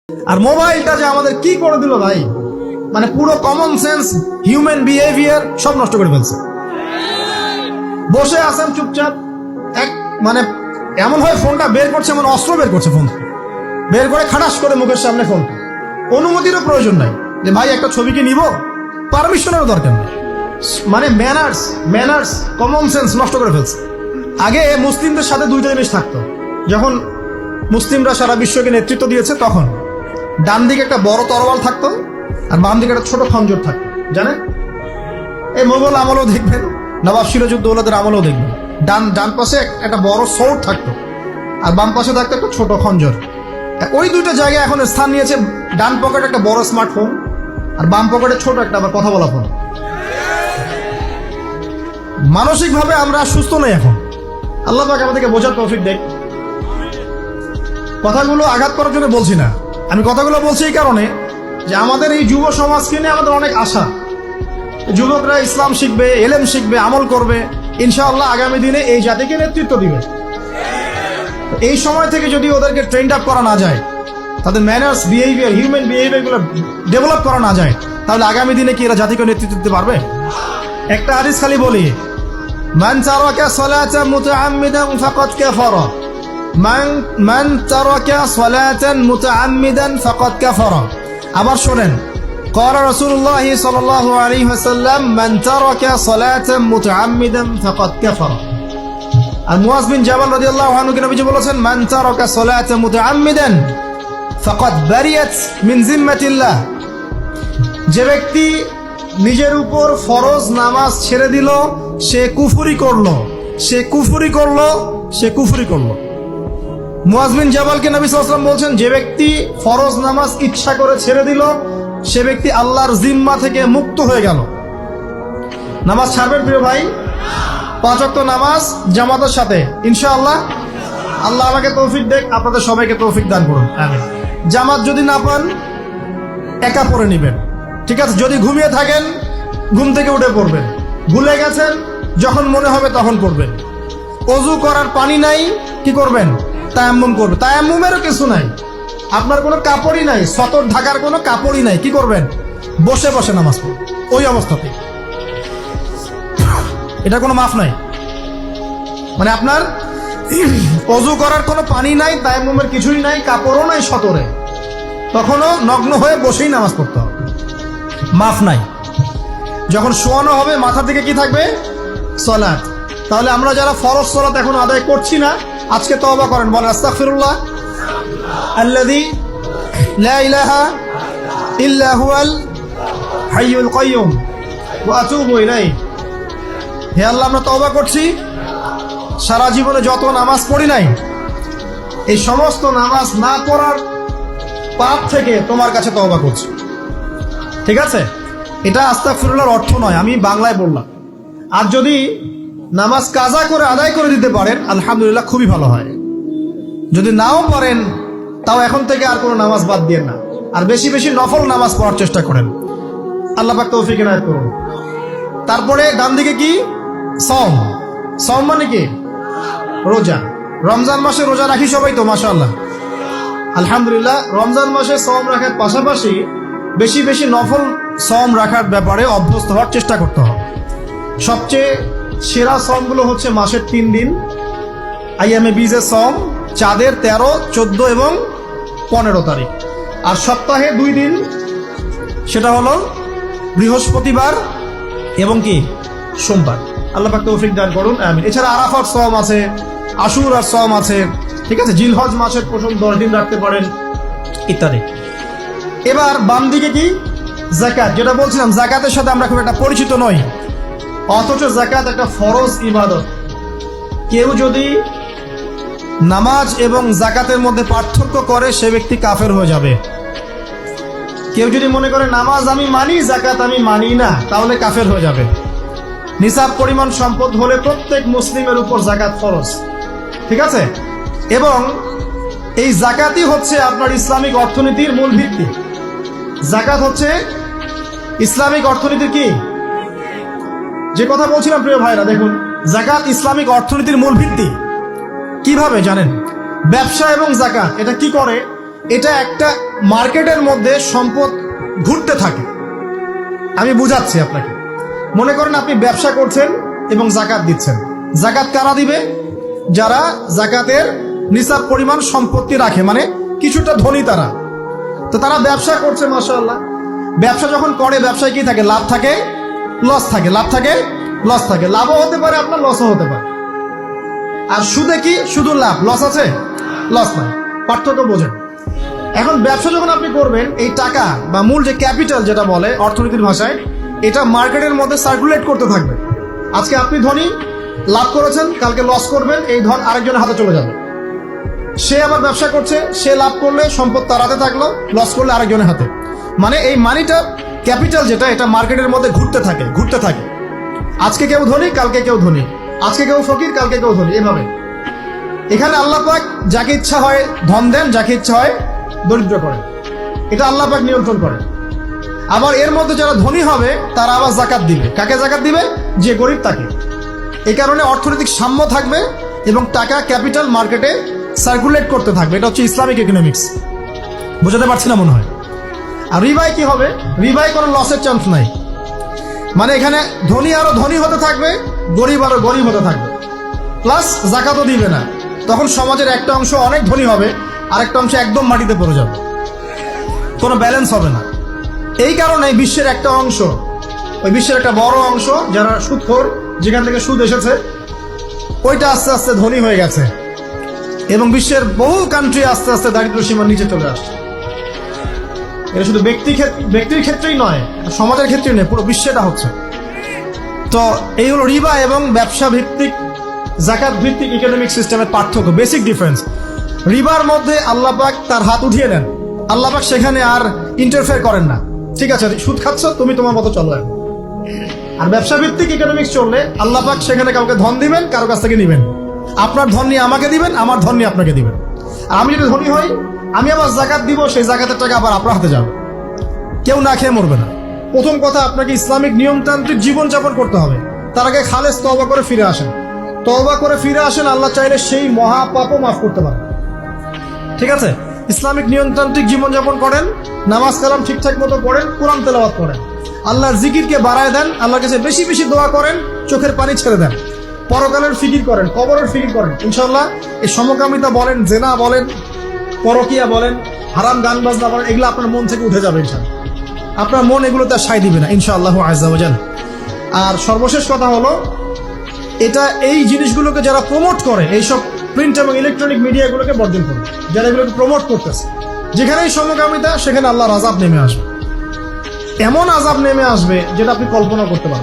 আর মোবাইলটা যে আমাদের কি করে দিল ভাই, মানে পুরো কমন সেন্স, হিউম্যান বিহেভিয়ার সব নষ্ট করে ফেলছে। বসে আছেন চুপচাপ, মানে এমন হয় ফোনটা বের করছে, এমন অস্ত্র বের করছে, ফোন বের করে খাটাস করে মুখের সামনে ফোন। অনুমতিরও প্রয়োজন নাই যে ভাই একটা ছবি কি নিব, পারমিশনেরও দরকার নেই। মানে ম্যানার্স কমন সেন্স নষ্ট করে ফেলছে। আগে মুসলিমদের সাথে দুইটা জিনিস থাকতো। যখন মুসলিমরা সারা বিশ্বকে নেতৃত্ব দিয়েছে তখন ডান দিকে একটা বড় তরোয়াল থাকতো আর বাম দিকে একটা ছোট খঞ্জর থাকতো, জানেন? এই মোগল আমলেও দেখবেন, নবাব সিরাজউদ্দৌলাদের আমলেও দেখবেন, ডান পাশে একটা বড় সৌর থাকতো আর বাম পাশে থাকতো একটা ছোট খঞ্জর। ওই দুইটা জায়গায় এখন স্থান নিয়েছে। ডান পকেটে একটা বড় স্মার্টফোন আর বাম পকেটে ছোট একটা আবার কথা বলা ফোন। মানসিকভাবে আমরা সুস্থ নই এখন। আল্লাহ পাক আমাদেরকে বোঝার তৌফিক দেখ। কথাগুলো আঘাত করার জন্য বলছি না, আমি কথাগুলো বলছি এই কারণে যে আমাদের এই যুব সমাজকে নিয়ে আমাদের অনেক আশা। যুবকরা ইসলাম শিখবে, এলেম শিখবে, আমল করবে, ইনশাআল্লাহ আগামী দিনে এই জাতিকে নেতৃত্ব দিবে। এই সময় থেকে যদি ওদেরকে ট্রেন্ড আপ করা না যায়, তাদের ম্যানার্স, বিহেভিয়ার, হিউম্যান বিহেভিয়ারগুলো ডেভেলপ করা না যায়, তাহলে আগামী দিনে কি এরা জাতিকে নেতৃত্ব দিতে পারবে? একটা হাদিস খালি বলি, মান তারাকা সালাতান মুতাআম্মিদান ফাকাদ কাফারা, মান তারাকা সালাতান মুতাআম্মিদান ফাকাদ কাফারা। আবার শুনেন, قال رسول الله صلى الله عليه وسلم من ترك صلاة متعمدا فقد كفر। আর মুয়াজ বিন জাবাল রাদিয়াল্লাহু আনহু কে নবীজি বলেছেন, মান তারাকা সালাতা মুতাআম্মিদান ফাকাদ বারিয়াত মিন জিম্মাতিল্লাহ। যে ব্যক্তি নিজের উপর ফরজ নামাজ ছেড়ে দিল, সে কুফরি করলো, সে কুফরি করলো, সে কুফরি করলো। মুয়াজ বিন জাবালকে নবী সাল্লাল্লাহু আলাইহি ওয়াসাল্লাম বলছেন, যে ব্যক্তি ফরজ নামাজ ইচ্ছা করে ছেড়ে দিল, সে ব্যক্তি আল্লাহর জিম্মা থেকে মুক্ত হয়ে গেল। নামাজ ছাড়বেন প্রিয় ভাই? 5 ওয়াক্ত নামাজ জামাতের সাথে ইনশাআল্লাহ। আল্লাহ আমাকে তৌফিক দেখ, আপনাদের সবাইকে তৌফিক দান করুন, আমিন। জামাত যদি না পান একা পড়ে নেবেন, ঠিক আছে? যদি ঘুমিয়ে থাকেন ঘুম থেকে উঠে পড়বেন, ভুলে গেছেন যখন মনে হবে তখন পড়বেন। ওযু করার পানি নাই, কি করবেন? তায়াম্মুম করবেন। তায়াম্মুমেরও কিছু নাই, আপনার কোনো কাপড়ই নাই, সতর ঢাকার কোনো কাপড়ই নাই, কি করবেন? বসে বসে নামাজ পড়বেন ওই অবস্থাতে। এটা কোনো মাফ নাই। মানে আপনার ওযু করার কোনো পানি নাই, তায়াম্মুমের কিছুই নাই, কাপড়ও নাই সতরে, তখনও নগ্ন হয়ে বসেই নামাজ পড়তে হবে, মাফ নাই। যখন শোয়ানো হবে মাথা থেকে কি থাকবে? সালাত। তাহলে আমরা যারা ফরজ সালাত এখন আদায় করছি না, আজকে তওবা করেন, বলেন আস্তাগফিরুল্লাহ আল্লাযী লা ইলাহা ইল্লা হুয়াল হাইয়ুল কাইয়্যুম ওয়া আতুবু ইলাইহি। হে আল্লাহ, আমরা তওবা করছি, সারা জীবনে যত নামাজ পড়ি নাই, এই সমস্ত নামাজ না পড়ার পাপ থেকে তোমার কাছে তওবা করছি। ঠিক আছে? এটা আস্তাগফিরুল্লাহর অর্থ নয়, আমি বাংলায় বললাম। আর যদি নামাজ কাজা করে আদায় করে দিতে পারেন আলহামদুলিল্লাহ, খুবই ভালো হয়। যদি নাও পারেন তাও এখন থেকে আর কোনো নামাজ বাদ দিয়ে না, আর বেশি বেশি নফল নামাজ পড়ার চেষ্টা করেন। আল্লাহ পাক তৌফিক ইনায়াত করুন। তারপরে ডান দিকে কি? সওম। সওম মানে কি? রোজা। রমজান মাসে রোজা রাখি সবাই তো, মাশাআল্লাহ, আলহামদুলিল্লাহ। রমজান মাসে সওম রাখার পাশাপাশি বেশি বেশি নফল সওম রাখার ব্যাপারে অভ্যস্ত হওয়ার চেষ্টা করতে হবে। সবচেয়ে সেরা সওমগুলো হচ্ছে মাসের 3 দিন, আইয়ামে বীজের সওম, চাঁদের 13, 14 এবং 15 তারিখ। আর সপ্তাহে 2 দিন, সেটা হলো বৃহস্পতিবার এবং কি সোমবার। আল্লাহ পাক তৌফিক দান করুন, আমিন। এছাড়া আরাফার সওম আছে, আশুরার সওম আছে, ঠিক আছে? জিলহজ মাসের প্রথম 10 দিন রাখতে পারেন, ইত্যাদি। এবার বাম দিকে কি? যাকাত। যেটা বলছিলাম, যাকাতের সাথে আমরা খুব একটা পরিচিত নই, অথচ যাকাত একটা ফরজ ইবাদত। কেউ যদি নামাজ এবং যাকাতের মধ্যে পার্থক্য করে, সে ব্যক্তি কাফের হয়ে যাবে। কেউ যদি মনে করে নামাজ আমি মানি, যাকাত আমি মানি না, তাহলে কাফের হয়ে যাবে। নিসাব পরিমাণ সম্পদ হলে প্রত্যেক মুসলিমের উপর যাকাত ফরজ, ঠিক আছে? এবং এই যাকাতই হচ্ছে আপনার ইসলামিক অর্থনীতির মূল ভিত্তি। যাকাত হচ্ছে ইসলামিক অর্থনীতির কি? যে কথা বলছিলাম প্রিয় ভাইরা, দেখুন, যাকাত ইসলামিক অর্থনীতির মূল ভিত্তি। কিভাবে জানেন? ব্যবসা এবং যাকাত এটা কি করে? এটা একটা মার্কেটের মধ্যে সম্পদ ঘুরতে থাকে। আমি বুঝাচ্ছি আপনাকে। মনে করেন আপনি ব্যবসা করছেন এবং জাকাত দিচ্ছেন। জাকাত কারা দিবে? যারা জাকাতের নিসাব পরিমাণ সম্পত্তি রাখে, মানে কিছুটা ধনী তারা। তো তারা ব্যবসা করছে, মাশাআল্লাহ। ব্যবসা যখন করে, ব্যবসায় কি থাকে? লাভ থাকে, লস থাকে, লাভ থাকে, লস থাকে। লাভও হতে পারে আপনার, লসও হতে পারে। আর সুদে কি? শুধু লাভ, লস আছে? লস নাই। পার্থক্য বোঝেন। এখন ব্যবসা যখন আপনি করবেন, এই টাকা বা মূল যে ক্যাপিটাল যেটা বলে অর্থনীতির ভাষায়, এটা মার্কেটের মধ্যে সার্কুলেট করতে থাকবে। আজকে আপনি ধনী, লাভ করেছেন, কালকে লস করবেন, এই ধন আরেকজনের হাতে চলে যাবে। সে আবার ব্যবসা করছে, সে লাভ করলে সম্পদ তার হাতে থাকলো, লস করলে আরেকজনের হাতে। মানে এই মানিটা, ক্যাপিটাল যেটা, এটা মার্কেটের মধ্যে ঘুরতে থাকে, ঘুরতে থাকে। আজকে কেউ ধনী, কালকে কেউ ধনী, আজকে কেউ ফকির, কালকে কেউ ধনী, এভাবে। এখানে আল্লাহ পাক যাকে ইচ্ছা হয় ধন দেন, যাকে ইচ্ছা হয় দরিদ্র করেন। এটা আল্লাহ পাক নিয়ন্ত্রণ করেন। আবার এর মধ্যে যারা ধনী হবে তারা আবার জাকাত দিবে। কাকে জাকাত দিবে? যে গরিব তাকে। এই কারণে অর্থনৈতিক সাম্য থাকবে এবং টাকা, ক্যাপিটাল মার্কেটে সার্কুলেট করতে থাকবে। এটা হচ্ছে ইসলামিক ইকোনমিক্স। বোঝাতে পারছি না মনে হয়। আর রিবায় কি হবে? রিবায় কোনো লসের চান্স নাই। মানে এখানে ধনী আরো ধনী হতে থাকবে, গরিব আরো গরিব হতে থাকবে, প্লাস জাকাতও দিবে না। তখন সমাজের একটা অংশ অনেক ধনী হবে, আরেকটা অংশ একদম মাটিতে পড়ে যাবে, কোনো ব্যালেন্স হবে না। এই কারণে বিশ্বের একটা অংশ, ওই বিশ্বের একটা বড় অংশ যারা সুদখোর, যেখান থেকে সুদ এসেছে, ওইটা আস্তে আস্তে ধনী হয়ে গেছে এবং বিশ্বের বহু কান্ট্রি আস্তে আস্তে দারিদ্র সীমার নিচে চলে আসছে। এটা শুধু ব্যক্তির ক্ষেত্রেই নয়, সমাজের ক্ষেত্রেই নয়, পুরো বিশ্বেটা হচ্ছে। তো এই হলো রিবা এবং ব্যবসা ভিত্তিক, জাকাত ভিত্তিক ইকোনমিক সিস্টেমের পার্থক্য, বেসিক ডিফারেন্স। রিবার মধ্যে আল্লাহ পাক তার হাত উঠিয়ে নেন, আল্লাহ পাক সেখানে আর ইন্টারফেয়ার করেন না। ঠিক আছে, সুদ খাচ্ছ, তুমি তোমার মতো চলো। আর ব্যবসা ভিত্তিক ইকোনমিক্স চললে আল্লাহ পাক সেখানে কাউকে ধন দিবেন, কারো কাছ থেকে নিবেন। আপনার ধন নিয়ে আমাকে দিবেন, আমার ধন নিয়ে আপনাকে দিবেন। আর আমি যদি ধনী হই, আমি আবার জাকাত দিব, সেই জাকাতের টাকা আবার আপনার হাতে যাবে। কেউ না খেয়ে মরবে না। প্রথম কথা, আপনাকে ইসলামিক নিয়মতান্ত্রিক জীবনযাপন করতে হবে। তার আগে খালেস তওবা করে ফিরে আসেন। তওবা করে ফিরে আসেন, আল্লাহ চাইলে সেই মহাপাপও মাফ করতে পারেন। ঠিক আছে? ইসলামিক নিয়মতান্ত্রিক জীবনযাপন করেন, নামাজ কালাম ঠিকঠাক মতো পড়েন, কোরআন তেলাওয়াত করেন, আল্লাহর জিকিরকে বাড়ায় দেন, আল্লাহর কাছে বেশি বেশি দোয়া করেন, চোখের পানি ছেড়ে দেন, পরকালের ফিকির করেন, কবরের ফিকির করেন। ইনশাআল্লাহ এই সমকামিতা বলেন, জেনা বলেন, পরকিয়া বলেন, হারাম গান বাজনা বলেন, এগুলো আপনার মন থেকে উঠে যাবে ইনশাআল্লাহ। আপনার মন এগুলো তার সায় দিবে না ইনশাআল্লাহু আযজা ওয়া জাল। আর সর্বশেষ কথা হলো, এটা এই জিনিসগুলোকে যারা প্রমোট করে, এইসব প্রিন্ট এবং ইলেকট্রনিক মিডিয়াগুলোকে বর্জন করে, যারা এগুলোকে প্রমোট করতেছে, যেখানেই সমকামিতা সেখানে আল্লাহর আযাব নেমে আসবে। এমন আযাব নেমে আসবে যেটা আপনি কল্পনা করতে পারবেন।